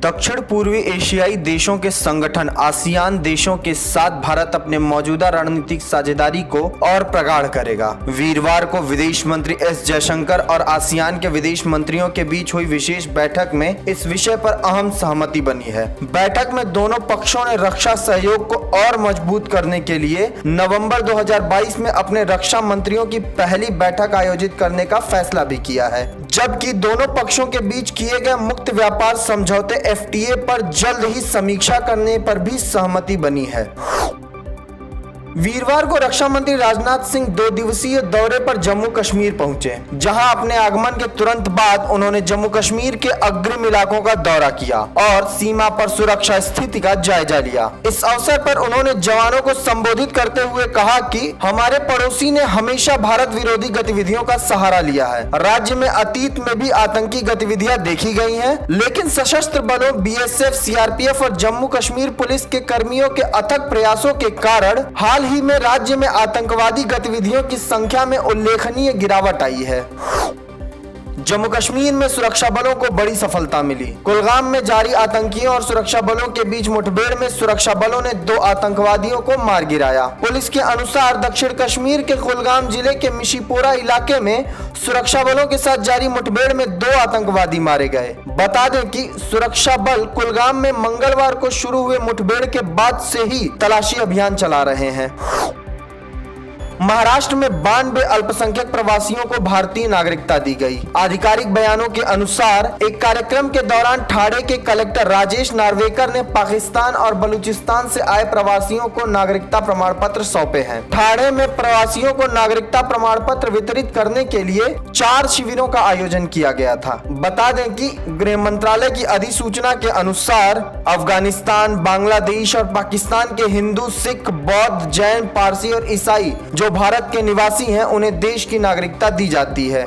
दक्षिण पूर्वी एशियाई देशों के संगठन आसियान देशों के साथ भारत अपने मौजूदा रणनीतिक साझेदारी को और प्रगाढ़ करेगा। वीरवार को विदेश मंत्री एस जयशंकर और आसियान के विदेश मंत्रियों के बीच हुई विशेष बैठक में इस विषय पर अहम सहमति बनी है। बैठक में दोनों पक्षों ने रक्षा सहयोग को और मजबूत करने के लिए नवंबर 2022 में अपने रक्षा मंत्रियों की पहली बैठक आयोजित करने का फैसला भी किया है, जबकि दोनों पक्षों के बीच किए गए मुक्त व्यापार समझौते FTA पर जल्द ही समीक्षा करने पर भी सहमति बनी है। वीरवार को रक्षा मंत्री राजनाथ सिंह 2 दिवसीय दौरे पर जम्मू कश्मीर पहुंचे, जहां अपने आगमन के तुरंत बाद उन्होंने जम्मू कश्मीर के अग्रिम इलाकों का दौरा किया और सीमा पर सुरक्षा स्थिति का जायजा लिया। इस अवसर पर उन्होंने जवानों को संबोधित करते हुए कहा कि हमारे पड़ोसी ने हमेशा भारत विरोधी गतिविधियों का सहारा लिया है। राज्य में अतीत में भी आतंकी गतिविधियां देखी गई हैं, लेकिन सशस्त्र बलों BSF, CRPF और जम्मू कश्मीर पुलिस के कर्मियों के अथक प्रयासों के कारण हाल ही में राज्य में आतंकवादी गतिविधियों की संख्या में उल्लेखनीय गिरावट आई है। जम्मू कश्मीर में सुरक्षा बलों को बड़ी सफलता मिली। कुलगाम में जारी आतंकियों और सुरक्षा बलों के बीच मुठभेड़ में सुरक्षा बलों ने 2 आतंकवादियों को मार गिराया। पुलिस के अनुसार दक्षिण कश्मीर के कुलगाम जिले के मिशीपोरा इलाके में सुरक्षा बलों के साथ जारी मुठभेड़ में 2 आतंकवादी मारे गए। बता दें कि सुरक्षा बल कुलगाम में मंगलवार को शुरू हुए मुठभेड़ के बाद से ही तलाशी अभियान चला रहे हैं। महाराष्ट्र में 92 अल्पसंख्यक प्रवासियों को भारतीय नागरिकता दी गई। आधिकारिक बयानों के अनुसार एक कार्यक्रम के दौरान ठाणे के कलेक्टर राजेश नार्वेकर ने पाकिस्तान और बलूचिस्तान से आए प्रवासियों को नागरिकता प्रमाण पत्र सौंपे हैं। ठाणे में प्रवासियों को नागरिकता प्रमाण पत्र वितरित करने के लिए 4 शिविरों का आयोजन किया गया था। बता दें कि गृह मंत्रालय की अधिसूचना के अनुसार अफगानिस्तान, बांग्लादेश और पाकिस्तान के हिंदू, सिख, बौद्ध, जैन, पारसी और ईसाई जो भारत के निवासी हैं, उन्हें देश की नागरिकता दी जाती है।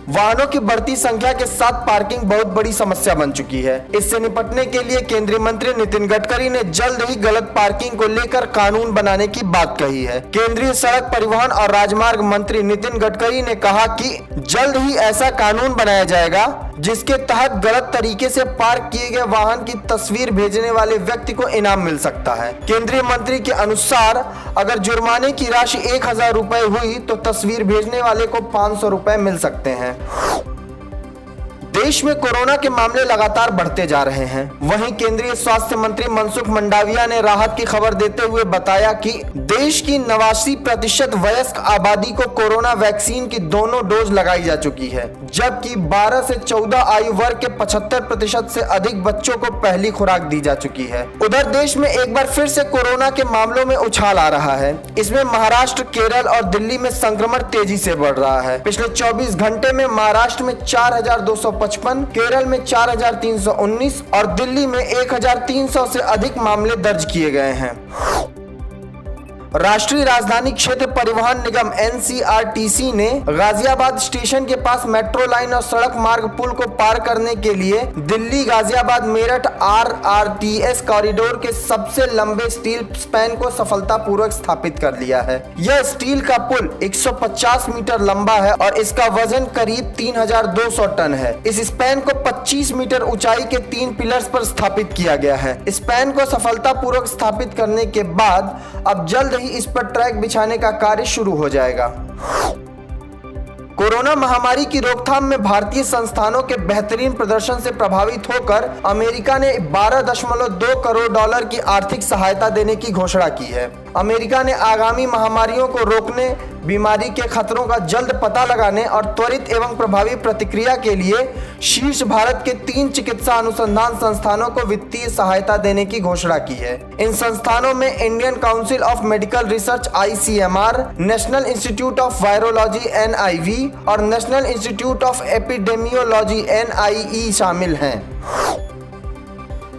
वाहनों की बढ़ती संख्या के साथ पार्किंग बहुत बड़ी समस्या बन चुकी है। इससे निपटने के लिए केंद्रीय मंत्री नितिन गडकरी ने जल्द ही गलत पार्किंग को लेकर कानून बनाने की बात कही है। केंद्रीय सड़क परिवहन और राजमार्ग मंत्री नितिन गडकरी ने कहा कि जल्द ही ऐसा कानून बनाया जाएगा जिसके तहत गलत तरीके से पार्क किए गए वाहन की तस्वीर भेजने वाले व्यक्ति को इनाम मिल सकता है। केंद्रीय मंत्री के अनुसार अगर जुर्माने की राशि 1000 रुपए हुई तो तस्वीर भेजने वाले को 500 रुपए मिल सकते हैं। देश में कोरोना के मामले लगातार बढ़ते जा रहे हैं। वहीं केंद्रीय स्वास्थ्य मंत्री मनसुख मंडाविया ने राहत की खबर देते हुए बताया कि देश की 89% वयस्क आबादी को कोरोना वैक्सीन की दोनों डोज लगाई जा चुकी है, जबकि 12 से 14 आयु वर्ग के 75% से अधिक बच्चों को पहली खुराक दी जा चुकी है। उधर देश में एक बार फिर से कोरोना के मामलों में उछाल आ रहा है। इसमें महाराष्ट्र, केरल और दिल्ली में संक्रमण तेजी से बढ़ रहा है। पिछले 24 घंटे में महाराष्ट्र में 4255, केरल में 4319 और दिल्ली में 1300 से अधिक मामले दर्ज किए गए हैं। राष्ट्रीय राजधानी क्षेत्र परिवहन निगम NCRTC ने गाजियाबाद स्टेशन के पास मेट्रो लाइन और सड़क मार्ग पुल को पार करने के लिए दिल्ली गाजियाबाद मेरठ RRTS कॉरिडोर के सबसे लंबे स्टील स्पैन को सफलतापूर्वक स्थापित कर लिया है। यह स्टील का पुल 150 मीटर लंबा है और इसका वजन करीब 3200 टन है। इस स्पैन को 25 मीटर ऊंचाई के 3 पिलर्स पर स्थापित किया गया है। स्पैन को सफलतापूर्वक स्थापित करने के बाद अब जल्द ही इस पर ट्रैक बिछाने का कार्य शुरू हो जाएगा। कोरोना महामारी की रोकथाम में भारतीय संस्थानों के बेहतरीन प्रदर्शन से प्रभावित होकर अमेरिका ने $12.2 करोड़ की आर्थिक सहायता देने की घोषणा की है। अमेरिका ने आगामी महामारियों को रोकने, बीमारी के खतरों का जल्द पता लगाने और त्वरित एवं प्रभावी प्रतिक्रिया के लिए शीर्ष भारत के 3 चिकित्सा अनुसंधान संस्थानों को वित्तीय सहायता देने की घोषणा की है। इन संस्थानों में Indian council of medical research ICMR, national institute of virology NIV और national institute of epidemiology NIE शामिल हैं।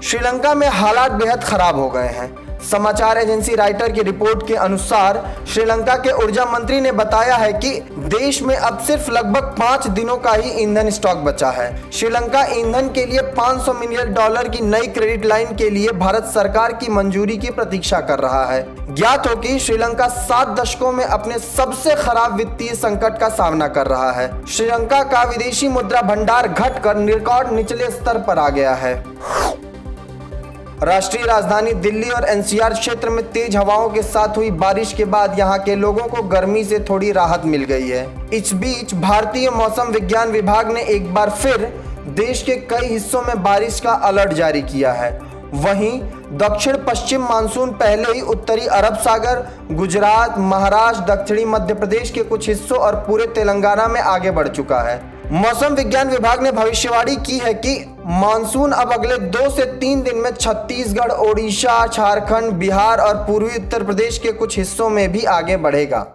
श्रीलंका में हालात बेहद खराब हो गए हैं। समाचार एजेंसी राइटर की रिपोर्ट के अनुसार श्रीलंका के ऊर्जा मंत्री ने बताया है कि देश में अब सिर्फ लगभग 5 दिनों का ही ईंधन स्टॉक बचा है। श्रीलंका ईंधन के लिए $500 मिलियन की नई क्रेडिट लाइन के लिए भारत सरकार की मंजूरी की प्रतीक्षा कर रहा है। ज्ञात हो कि श्रीलंका 7 दशकों में अपने सबसे खराब वित्तीय संकट का सामना कर रहा है। श्रीलंका का विदेशी मुद्रा भंडार घटकर रिकॉर्ड निचले स्तर पर आ गया है। राष्ट्रीय राजधानी दिल्ली और एनसीआर क्षेत्र में तेज हवाओं के साथ हुई बारिश के बाद यहां के लोगों को गर्मी से थोड़ी राहत मिल गई है। इस बीच भारतीय मौसम विज्ञान विभाग ने एक बार फिर देश के कई हिस्सों में बारिश का अलर्ट जारी किया है। वहीं दक्षिण पश्चिम मानसून पहले ही उत्तरी अरब सागर, गुजरात, महाराष्ट्र, दक्षिणी मध्य प्रदेश के कुछ हिस्सों और पूरे तेलंगाना में आगे बढ़ चुका है। मौसम विज्ञान विभाग ने भविष्यवाणी की है कि मानसून अब अगले 2 से 3 दिन में छत्तीसगढ़, ओडिशा, झारखंड, बिहार और पूर्वी उत्तर प्रदेश के कुछ हिस्सों में भी आगे बढ़ेगा।